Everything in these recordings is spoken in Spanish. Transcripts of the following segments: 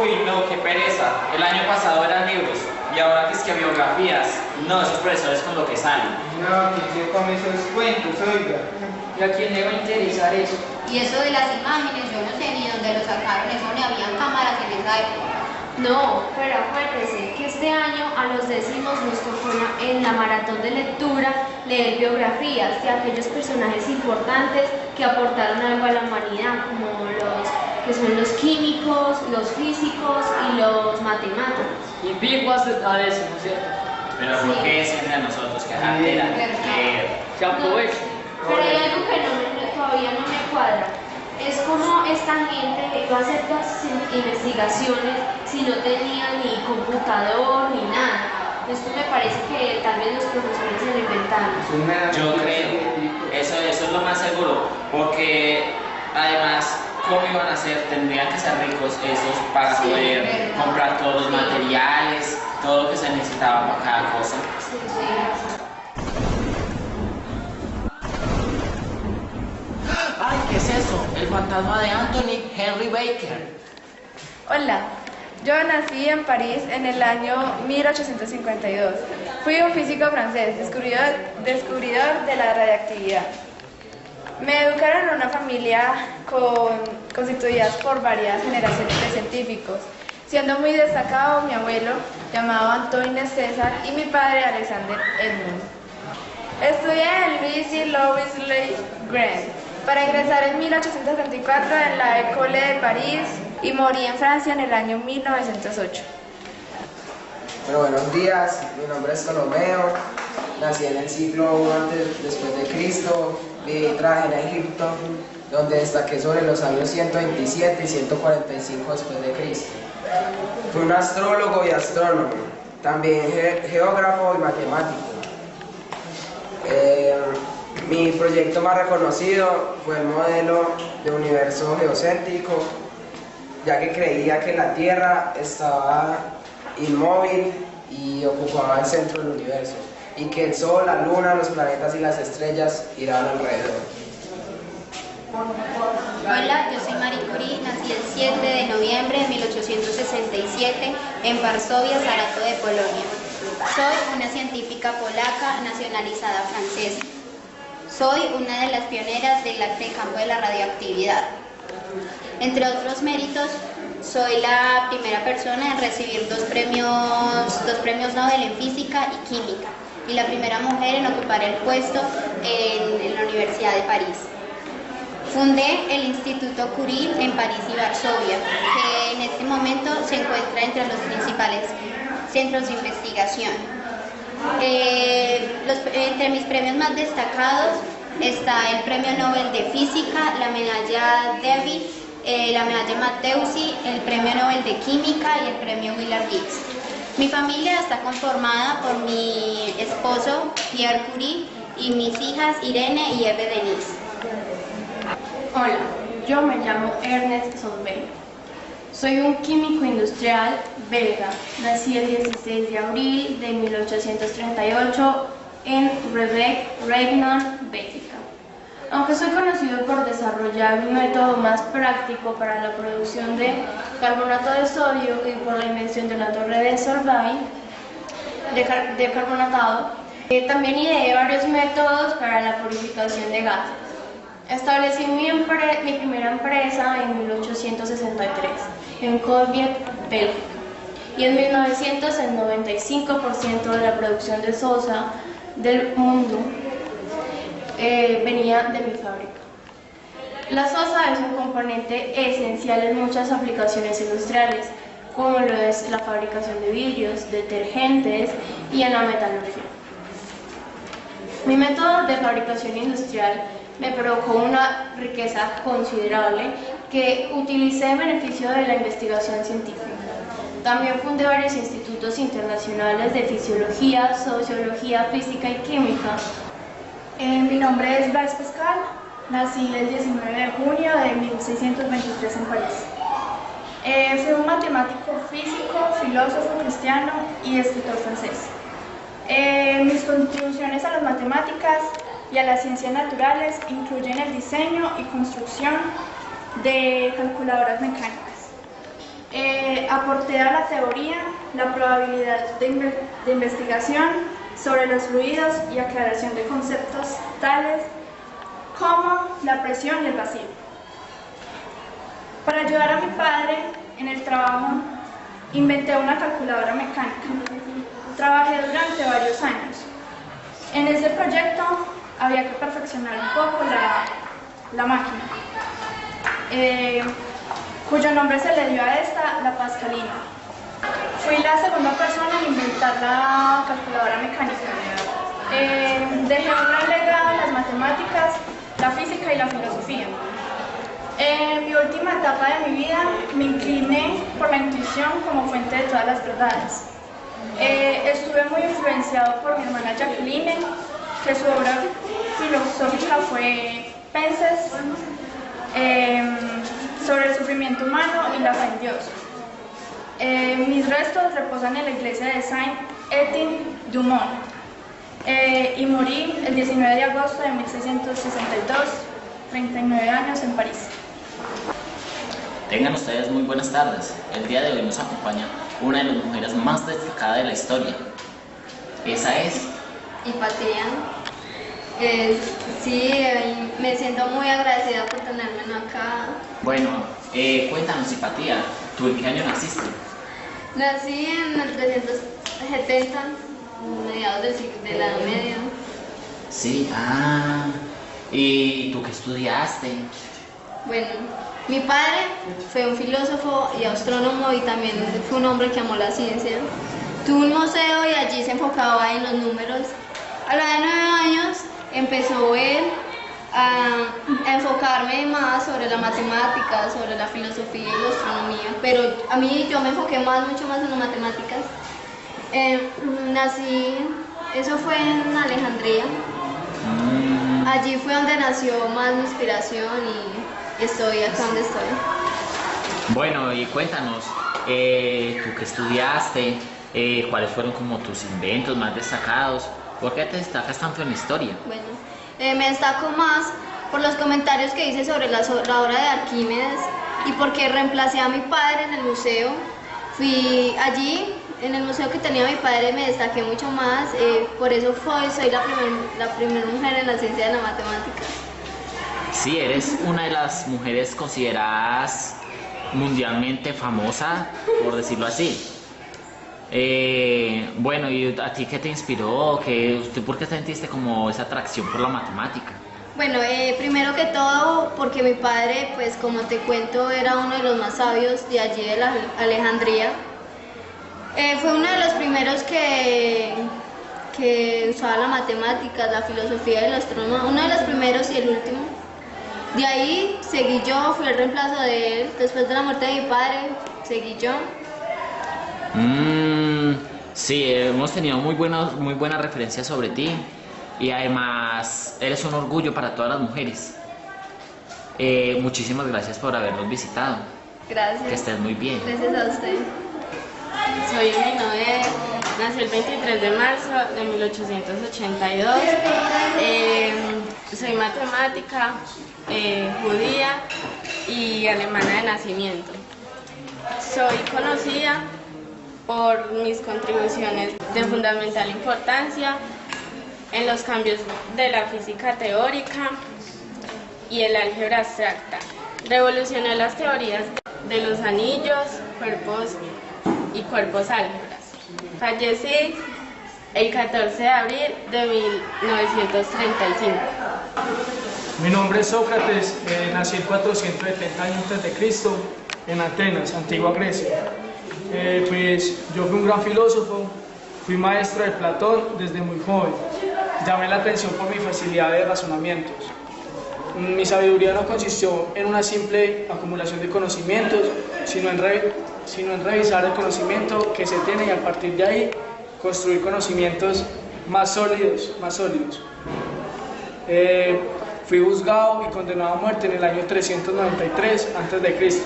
Uy, no, qué pereza. El año pasado eran libros y ahora que biografías. No, esos profesores con lo que salen. No, ¿quién se come esos cuentos, oiga? ¿Y a quién le va a interesar eso? Y eso de las imágenes, yo no sé ni dónde lo sacaron, eso ni habían cámaras en esa época. No, pero acuérdese que este año a los décimos nos tocó en la maratón de lectura leer biografías de aquellos personajes importantes que aportaron algo a la humanidad, como los que son los químicos, los físicos y los matemáticos. Y piguas a décimo, ¿cierto? Pero ¿por Sí. qué siempre a nosotros que jartera? Se aprovecha. Pero hay algo que todavía no me cuadra. Es como esta gente iba a hacer las investigaciones si no tenía ni computador ni nada. Esto me parece que tal vez los profesores se lo inventaron. Yo creo, eso es lo más seguro, porque además, ¿cómo iban a hacer? Tendrían que ser ricos esos para Sí, poder verdad. comprar todos los materiales, todo lo que se necesitaba para cada cosa. Sí, sí. ¡Ay, qué es eso! El fantasma de Anthony Henry Baker. Hola, yo nací en París en el año 1852. Fui un físico francés, descubridor de la radiactividad. Me educaron en una familia constituida por varias generaciones de científicos, siendo muy destacado mi abuelo, llamado Antoine César, y mi padre, Alexander Edmund. Estudié en el Lycée Louis Le Grand para ingresar en 1874 en la École de París y morí en Francia en el año 1908. Bueno, buenos días, mi nombre es Ptolomeo, nací en el siglo I después de Cristo, viví y trabajé en Egipto, donde destaqué sobre los años 127 y 145 después de Cristo. Fui un astrólogo y astrónomo, también geógrafo y matemático. Mi proyecto más reconocido fue el modelo de universo geocéntrico, ya que creía que la Tierra estaba inmóvil y ocupaba el centro del universo, y que el Sol, la Luna, los planetas y las estrellas giraban alrededor. Hola, yo soy Marie Curie, nací el 7 de noviembre de 1867 en Varsovia, Saratoga de Polonia. Soy una científica polaca nacionalizada francesa. Soy una de las pioneras del campo de la radioactividad. Entre otros méritos, soy la primera persona en recibir dos premios Nobel en física y química, y la primera mujer en ocupar el puesto en la Universidad de París. Fundé el Instituto Curie en París y Varsovia, que en este momento se encuentra entre los principales centros de investigación. Entre mis premios más destacados está el Premio Nobel de Física, la medalla David, la medalla Matteucci, el Premio Nobel de Química y el Premio Willard Gibbs. Mi familia está conformada por mi esposo Pierre Curie y mis hijas Irene y Eve Denise. Hola, yo me llamo Ernest Solveig. Soy un químico industrial belga. Nací el 16 de abril de 1838 en Rebec, Ragnan, Bélgica. Aunque soy conocido por desarrollar un método más práctico para la producción de carbonato de sodio y por la invención de la torre de Solvay de carbonatado, también ideé varios métodos para la purificación de gases. Establecí mi primera empresa en 1863 en Colbert, Bélgica, y en 1900 el 95% de la producción de sosa del mundo venía de mi fábrica. La sosa es un componente esencial en muchas aplicaciones industriales, como lo es la fabricación de vidrios, detergentes y en la metalurgia. Mi método de fabricación industrial me provocó una riqueza considerable que utilicé en beneficio de la investigación científica. También fundé varios institutos internacionales de fisiología, sociología, física y química. Mi nombre es Blas Pascal, nací el 19 de junio de 1623 en París. Fui un matemático, físico, filósofo cristiano y escritor francés. Mis contribuciones a las matemáticas y a las ciencias naturales incluyen el diseño y construcción de calculadoras mecánicas. Aporté a la teoría la probabilidad de investigación sobre los fluidos y aclaración de conceptos tales como la presión y el vacío. Para ayudar a mi padre en el trabajo, inventé una calculadora mecánica. Trabajé durante varios años. En ese proyecto había que perfeccionar un poco la máquina, cuyo nombre se le dio a esta, la Pascalina. Fui la segunda persona en inventar la calculadora mecánica. Dejé un gran legado en las matemáticas, la física y la filosofía. En mi última etapa de mi vida me incliné por la intuición como fuente de todas las verdades. Estuve muy influenciado por mi hermana Jacqueline, que su obra filosófica fue Penses, sobre el sufrimiento humano y la fe en Dios. Mis restos reposan en la iglesia de Saint-Étienne du Mont y morí el 19 de agosto de 1662, 39 años en París. Tengan ustedes muy buenas tardes. El día de hoy nos acompaña una de las mujeres más destacadas de la historia. Esa es Hipatia. Sí, me siento muy agradecida por tenerme acá. Bueno, cuéntanos, Hipatia, ¿tú en qué año naciste? Nací en el 370, mediados de la Edad Media. Sí, ¿y tú qué estudiaste? Bueno, mi padre fue un filósofo y astrónomo y también fue un hombre que amó la ciencia. Tuvo un museo y allí se enfocaba en los números. A la edad de 9 años empezó él a enfocarme más sobre la matemática, sobre la filosofía y la astronomía, pero yo me enfoqué mucho más en las matemáticas. Eso fue en Alejandría. Allí fue donde nació más mi inspiración y estoy acá donde estoy. Bueno, y cuéntanos, ¿tú qué estudiaste? ¿Cuáles fueron como tus inventos más destacados? ¿Por qué te destacas tanto en la historia? Bueno, me destaco más por los comentarios que hice sobre la obra de Arquímedes y porque reemplacé a mi padre en el museo. Fui allí, en el museo que tenía mi padre, me destaqué mucho más, por eso soy la primera mujer en la ciencia de la matemática. Sí, eres una de las mujeres consideradas mundialmente famosa, por decirlo así. Bueno, ¿y a ti qué te inspiró? ¿Por qué sentiste como esa atracción por la matemática? Bueno, primero que todo porque mi padre, pues como te cuento, era uno de los más sabios de allí de la Alejandría. Fue uno de los primeros que usaba la matemática, la filosofía y la astronomía, uno de los primeros y el último. De ahí seguí yo, fui el reemplazo de él. Después de la muerte de mi padre, seguí yo. Sí, hemos tenido muy buenas referencias sobre ti y además eres un orgullo para todas las mujeres. Muchísimas gracias por habernos visitado. Gracias. Que estés muy bien. Gracias a usted. Soy Noé, nací el 23 de marzo de 1882. Soy matemática, judía y alemana de nacimiento. Soy conocida por mis contribuciones de fundamental importancia en los cambios de la física teórica y el álgebra abstracta. Revolucioné las teorías de los anillos, cuerpos y cuerpos álgebras. Fallecí el 14 de abril de 1935. Mi nombre es Sócrates, nací el 470 años antes de Cristo en Atenas, antigua Grecia. Pues yo fui un gran filósofo, fui maestro de Platón desde muy joven. Llamé la atención por mi facilidad de razonamientos. Mi sabiduría no consistió en una simple acumulación de conocimientos, sino en revisar el conocimiento que se tiene y a partir de ahí construir conocimientos más sólidos. Fui juzgado y condenado a muerte en el año 393 a.C.,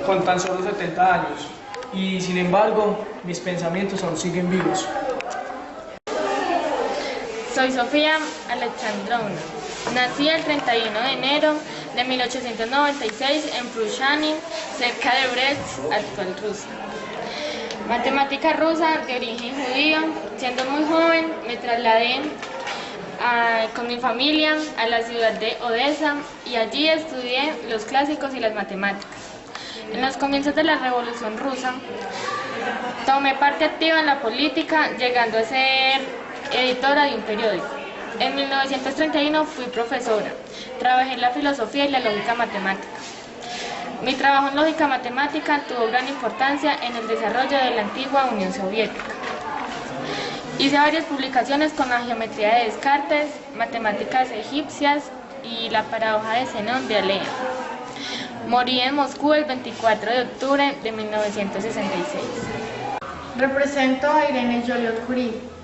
con tan solo 70 años. Y sin embargo, mis pensamientos aún siguen vivos. Soy Sofía Alexandrovna. Nací el 31 de enero de 1896 en Prushani, cerca de Brest, actual Rusia. Matemática rusa de origen judío. Siendo muy joven me trasladé con mi familia a la ciudad de Odessa y allí estudié los clásicos y las matemáticas. En los comienzos de la Revolución Rusa tomé parte activa en la política, llegando a ser editora de un periódico. En 1931 fui profesora. Trabajé en la filosofía y la lógica matemática. Mi trabajo en lógica matemática tuvo gran importancia en el desarrollo de la antigua Unión Soviética. Hice varias publicaciones con la geometría de Descartes, matemáticas egipcias y la paradoja de Zenón de Alea. Morí en Moscú el 24 de octubre de 1966. Represento a Irene Joliot-Curie.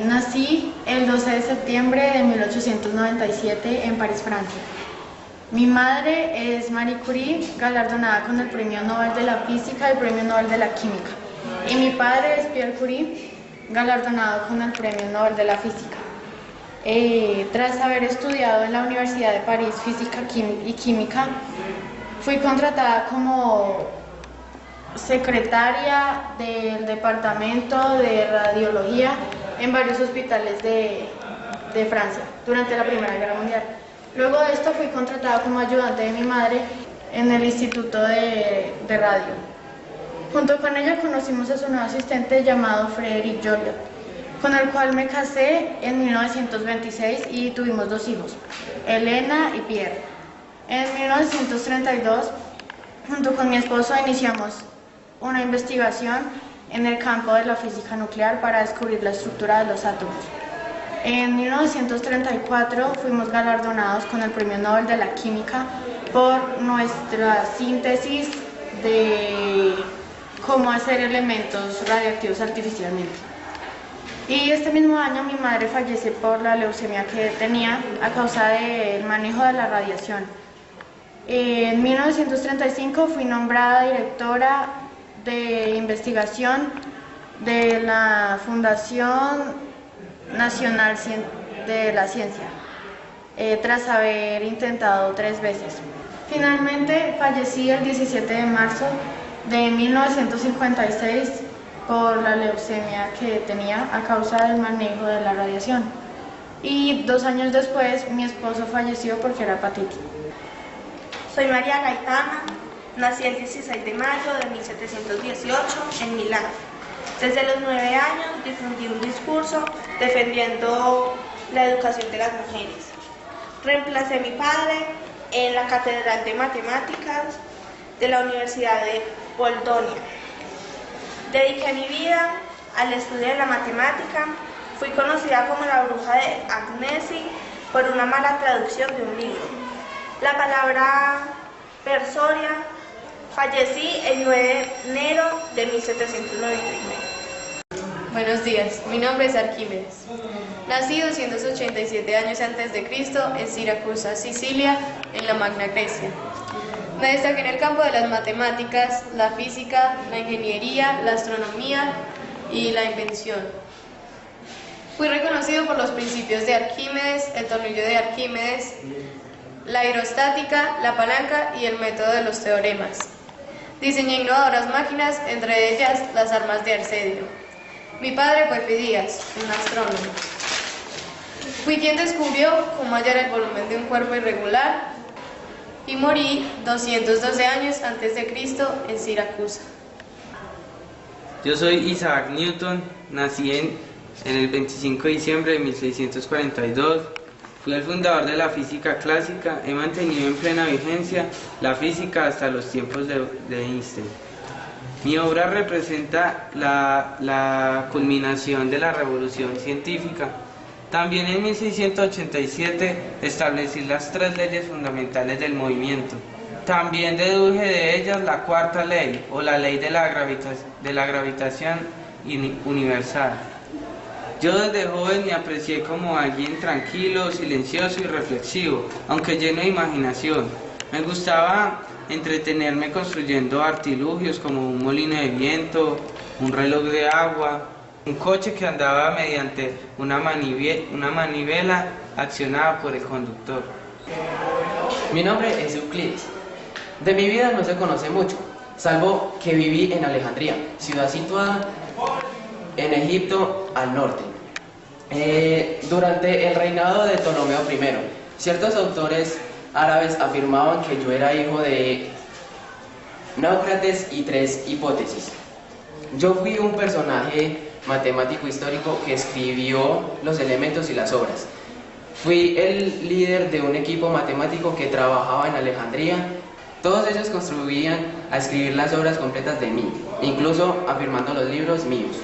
Nací el 12 de septiembre de 1897 en París, Francia. Mi madre es Marie Curie, galardonada con el Premio Nobel de la Física y el Premio Nobel de la Química. Y mi padre es Pierre Curie, galardonado con el Premio Nobel de la Física. Tras haber estudiado en la Universidad de París Física y Química, fui contratada como secretaria del Departamento de Radiología en varios hospitales de Francia durante la Primera Guerra Mundial. Luego de esto fui contratada como ayudante de mi madre en el Instituto de Radio. Junto con ella conocimos a su nuevo asistente llamado Frédéric Joliot, con el cual me casé en 1926 y tuvimos 2 hijos, Elena y Pierre. En 1932, junto con mi esposo, iniciamos una investigación en el campo de la física nuclear para descubrir la estructura de los átomos. En 1934 fuimos galardonados con el Premio Nobel de la Química por nuestra síntesis de cómo hacer elementos radiactivos artificialmente. Y este mismo año mi madre fallece por la leucemia que tenía a causa del manejo de la radiación. En 1935 fui nombrada directora de investigación de la Fundación Nacional de la Ciencia, tras haber intentado 3 veces. Finalmente fallecí el 17 de marzo de 1956 por la leucemia que tenía a causa del manejo de la radiación. Y 2 años después mi esposo falleció porque era hepatitis. Soy María Gaitana, nací el 16 de mayo de 1718 en Milán. Desde los 9 años difundí un discurso defendiendo la educación de las mujeres. Reemplacé a mi padre en la Catedral de Matemáticas de la Universidad de Bologna. Dediqué mi vida al estudio de la matemática. Fui conocida como la bruja de Agnesi por una mala traducción de un libro. La palabra persoria. Fallecí el 9 de enero de 1799. Buenos días, mi nombre es Arquímedes. Nací 287 años antes de Cristo en Siracusa, Sicilia, en la Magna Grecia. Me destaqué en el campo de las matemáticas, la física, la ingeniería, la astronomía y la invención. Fui reconocido por los principios de Arquímedes, el tornillo de Arquímedes, la aerostática, la palanca y el método de los teoremas. Diseñé innovadoras máquinas, entre ellas las armas de Arcedio. Mi padre fue Fidías, un astrónomo. Fui quien descubrió cómo hallar el volumen de un cuerpo irregular y morí 212 años antes de Cristo en Siracusa. Yo soy Isaac Newton, nací en el 25 de diciembre de 1642. Fui el fundador de la física clásica, he mantenido en plena vigencia la física hasta los tiempos de Einstein. Mi obra representa la culminación de la revolución científica. También en 1687 establecí las 3 leyes fundamentales del movimiento. También deduje de ellas la 4ª ley, o la ley de la gravitación universal. Yo desde joven me aprecié como alguien tranquilo, silencioso y reflexivo, aunque lleno de imaginación. Me gustaba entretenerme construyendo artilugios como un molino de viento, un reloj de agua, Un coche que andaba mediante una manivela accionada por el conductor. Mi nombre es Euclides. De mi vida no se conoce mucho, salvo que viví en Alejandría, ciudad situada en Egipto al norte. Durante el reinado de Ptolomeo I, ciertos autores árabes afirmaban que yo era hijo de Náucrates y 3 hipótesis. Yo fui un personaje matemático histórico que escribió los elementos y las obras. Fui el líder de un equipo matemático que trabajaba en Alejandría. Todos ellos contribuían a escribir las obras completas de mí, incluso afirmando los libros míos,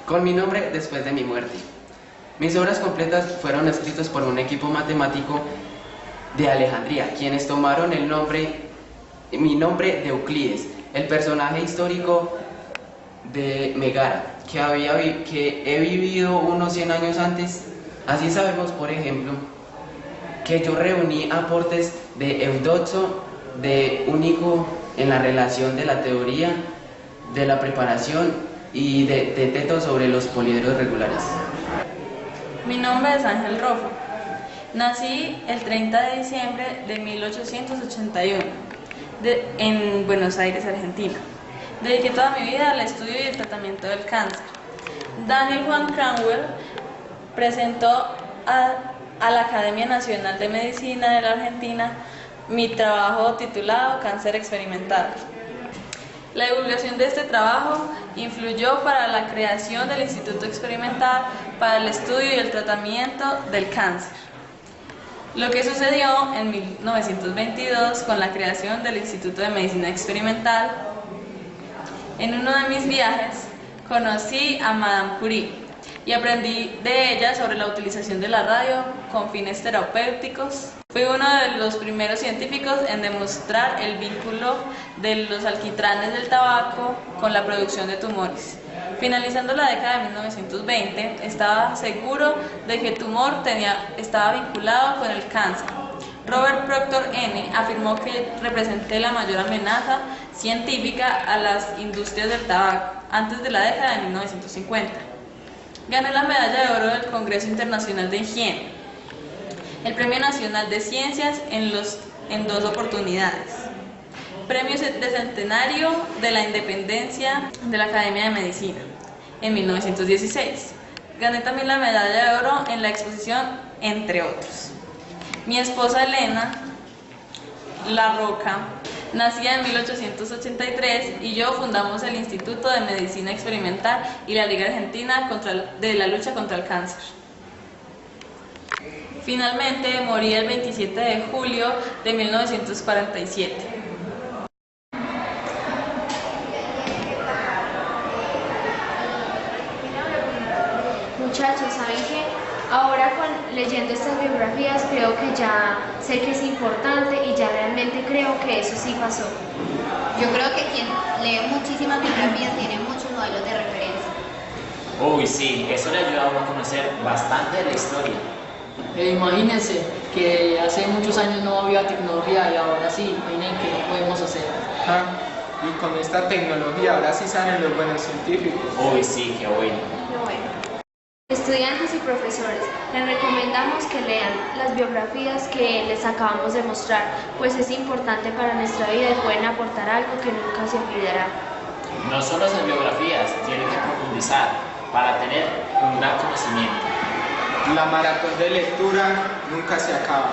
con mi nombre después de mi muerte. Mis obras completas fueron escritas por un equipo matemático de Alejandría, quienes tomaron mi nombre de Euclides, el personaje histórico de Megara, que he vivido unos 100 años antes. Así sabemos, por ejemplo, que yo reuní aportes de Eudoxo, de Único en la relación de la teoría de la preparación y de Teto sobre los poliedros regulares. Mi nombre es Ángel Rofo. Nací el 30 de diciembre de 1881 en Buenos Aires, Argentina. Dediqué toda mi vida al estudio y el tratamiento del cáncer. Daniel Juan Cranwell presentó a la Academia Nacional de Medicina de la Argentina mi trabajo titulado Cáncer Experimental. La divulgación de este trabajo influyó para la creación del Instituto Experimental para el Estudio y el Tratamiento del Cáncer. Lo que sucedió en 1922 con la creación del Instituto de Medicina Experimental. En uno de mis viajes conocí a Madame Curie y aprendí de ella sobre la utilización de la radio con fines terapéuticos. Fui uno de los primeros científicos en demostrar el vínculo de los alquitranes del tabaco con la producción de tumores. Finalizando la década de 1920, estaba seguro de que el tumor estaba vinculado con el cáncer. Robert Proctor N. afirmó que representé la mayor amenaza científica a las industrias del tabaco antes de la década de 1950. Gané la medalla de oro del Congreso Internacional de Higiene, el Premio Nacional de Ciencias en 2 oportunidades, Premio de Centenario de la Independencia de la Academia de Medicina en 1916. Gané también la medalla de oro en la exposición, entre otros. Mi esposa Elena La Roca, nacida en 1883, y yo fundamos el Instituto de Medicina Experimental y la Liga Argentina de la Lucha contra el Cáncer. Finalmente morí el 27 de julio de 1947. Muchachos, ¿saben qué? Ahora leyendo estas biografías creo que ya sé que es importante y ya realmente creo que eso sí pasó. Yo creo que quien lee muchísimas biografías tiene muchos modelos de referencia. Uy, sí, eso le ayuda a uno a conocer bastante de la historia. Imagínense que hace muchos años no había tecnología y ahora sí, imaginen que no podemos hacer. Y con esta tecnología ahora sí salen los buenos científicos. Uy, sí, qué bueno. Qué bueno. Estudiantes y profesores, les recomendamos que lean las biografías que les acabamos de mostrar, pues es importante para nuestra vida y pueden aportar algo que nunca se olvidará. No solo esas biografías, tienen que profundizar para tener un gran conocimiento. La maratón de lectura nunca se acaba.